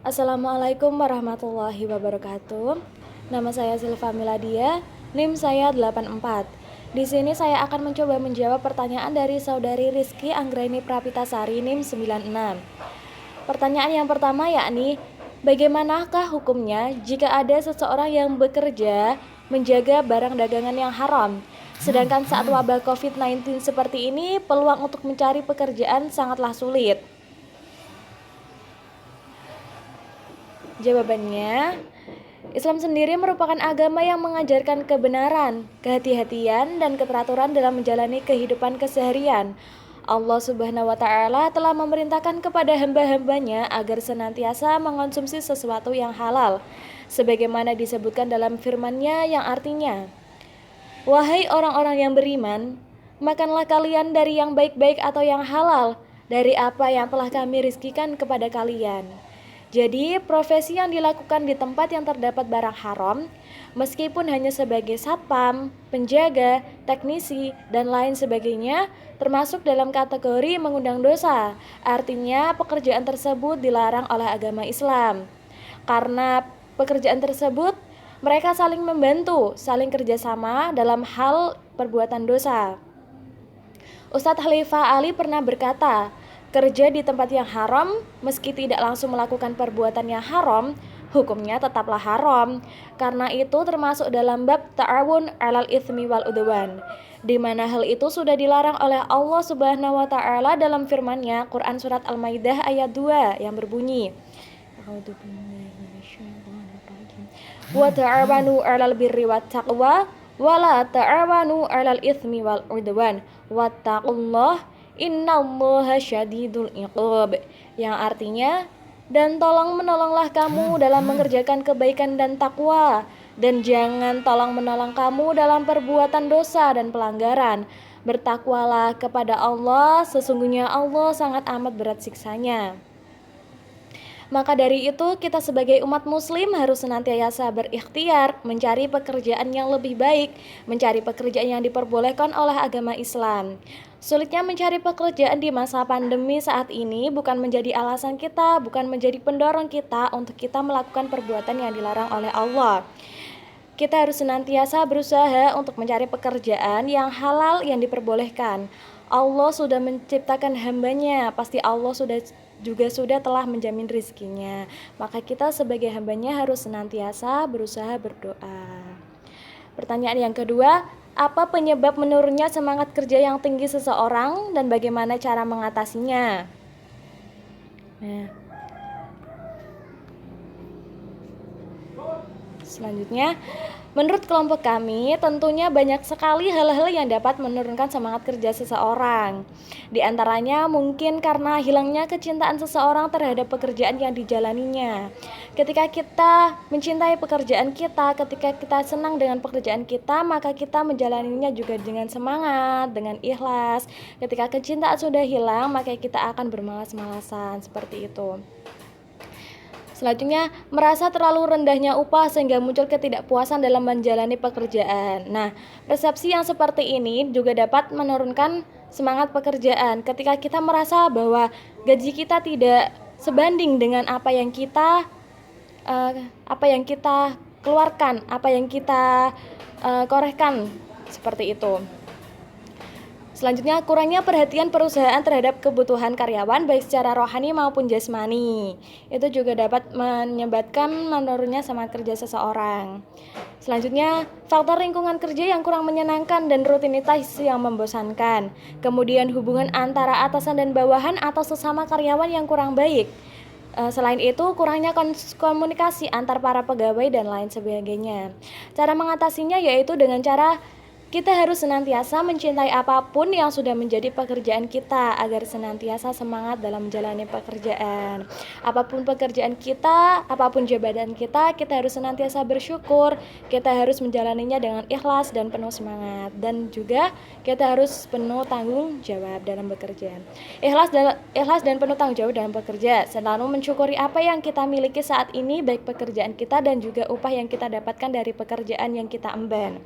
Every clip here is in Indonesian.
Assalamualaikum warahmatullahi wabarakatuh. Nama saya Silva Miladia, NIM saya 84. Di sini saya akan mencoba menjawab pertanyaan dari saudari Rizky Anggraini Prapitasari NIM 96. Pertanyaan yang pertama yakni, bagaimanakah hukumnya jika ada seseorang yang bekerja menjaga barang dagangan yang haram? Sedangkan saat wabah COVID-19 seperti ini, peluang untuk mencari pekerjaan sangatlah sulit. Jawabannya, Islam sendiri merupakan agama yang mengajarkan kebenaran, kehati-hatian, dan keteraturan dalam menjalani kehidupan keseharian. Allah Subhanahu wa Ta'ala telah memerintahkan kepada hamba-hambanya agar senantiasa mengonsumsi sesuatu yang halal, sebagaimana disebutkan dalam firman-Nya yang artinya, "Wahai orang-orang yang beriman, makanlah kalian dari yang baik-baik atau yang halal, dari apa yang telah kami rizkikan kepada kalian." Jadi, profesi yang dilakukan di tempat yang terdapat barang haram, meskipun hanya sebagai satpam, penjaga, teknisi, dan lain sebagainya, termasuk dalam kategori mengundang dosa. Artinya, pekerjaan tersebut dilarang oleh agama Islam. Karena pekerjaan tersebut, mereka saling membantu, saling kerjasama dalam hal perbuatan dosa. Ustadz Khalifah Ali pernah berkata, kerja di tempat yang haram, meski tidak langsung melakukan perbuatan yang haram, hukumnya tetaplah haram. Karena itu termasuk dalam bab ta'awun 'alal itsmi wal udwan, di mana hal itu sudah dilarang oleh Allah Subhanahu wa Ta'ala dalam firman-Nya Quran surat Al-Maidah ayat 2 yang berbunyi, wa ta'awanu 'alal birri wat taqwa wa la ta'awanu 'alal itsmi wal udwan wattaqullah innallaha syadidul iqab, yang artinya, dan tolong menolonglah kamu dalam mengerjakan kebaikan dan takwa, dan jangan tolong menolong kamu dalam perbuatan dosa dan pelanggaran. Bertakwalah kepada Allah, sesungguhnya Allah sangat amat berat siksanya. Maka dari itu, kita sebagai umat muslim harus senantiasa berikhtiar mencari pekerjaan yang lebih baik, mencari pekerjaan yang diperbolehkan oleh agama Islam. Sulitnya mencari pekerjaan di masa pandemi saat ini bukan menjadi alasan kita, bukan menjadi pendorong kita untuk kita melakukan perbuatan yang dilarang oleh Allah. Kita harus senantiasa berusaha untuk mencari pekerjaan yang halal, yang diperbolehkan. Allah sudah menciptakan hambanya, pasti Allah sudah telah menjamin rizkinya. Maka kita sebagai hambanya harus senantiasa berusaha berdoa. Pertanyaan yang kedua, apa penyebab menurunnya semangat kerja yang tinggi seseorang dan bagaimana cara mengatasinya? Selanjutnya, menurut kelompok kami, tentunya banyak sekali hal-hal yang dapat menurunkan semangat kerja seseorang. Di antaranya mungkin karena hilangnya kecintaan seseorang terhadap pekerjaan yang dijalaninya. Ketika kita mencintai pekerjaan kita, ketika kita senang dengan pekerjaan kita, maka kita menjalaninya juga dengan semangat, dengan ikhlas. Ketika kecintaan sudah hilang, maka kita akan bermalas-malasan, seperti itu. Selanjutnya, merasa terlalu rendahnya upah sehingga muncul ketidakpuasan dalam menjalani pekerjaan. Nah, persepsi yang seperti ini juga dapat menurunkan semangat pekerjaan. Ketika kita merasa bahwa gaji kita tidak sebanding dengan apa yang kita keluarkan, apa yang kita korehkan, seperti itu. Selanjutnya, kurangnya perhatian perusahaan terhadap kebutuhan karyawan baik secara rohani maupun jasmani. Itu juga dapat menyebabkan menurunnya semangat kerja seseorang. Selanjutnya, faktor lingkungan kerja yang kurang menyenangkan dan rutinitas yang membosankan. Kemudian, hubungan antara atasan dan bawahan atau sesama karyawan yang kurang baik. Selain itu, kurangnya komunikasi antar para pegawai dan lain sebagainya. Cara mengatasinya yaitu dengan cara kita harus senantiasa mencintai apapun yang sudah menjadi pekerjaan kita agar senantiasa semangat dalam menjalani pekerjaan. Apapun pekerjaan kita, apapun jabatan kita harus senantiasa bersyukur. Kita harus menjalaninya dengan ikhlas dan penuh semangat. Dan juga kita harus penuh tanggung jawab dalam bekerja. Ikhlas dan penuh tanggung jawab dalam bekerja. Selalu mensyukuri apa yang kita miliki saat ini, baik pekerjaan kita dan juga upah yang kita dapatkan dari pekerjaan yang kita emban.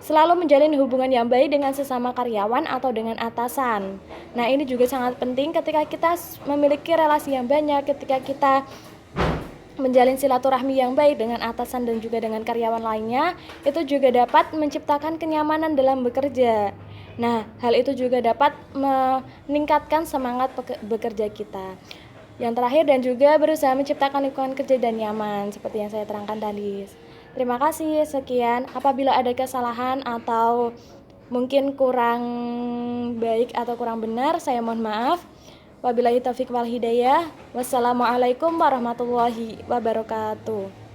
Selalu menjalin hubungan yang baik dengan sesama karyawan atau dengan atasan. Nah, ini juga sangat penting ketika kita memiliki relasi yang banyak, ketika kita menjalin silaturahmi yang baik dengan atasan dan juga dengan karyawan lainnya, itu juga dapat menciptakan kenyamanan dalam bekerja. Nah, hal itu juga dapat meningkatkan semangat bekerja kita. Yang terakhir, dan juga berusaha menciptakan lingkungan kerja dan nyaman, seperti yang saya terangkan tadi. Terima kasih, sekian. Apabila ada kesalahan atau mungkin kurang baik atau kurang benar, saya mohon maaf. Wabillahi taufiq wal hidayah. Wassalamualaikum warahmatullahi wabarakatuh.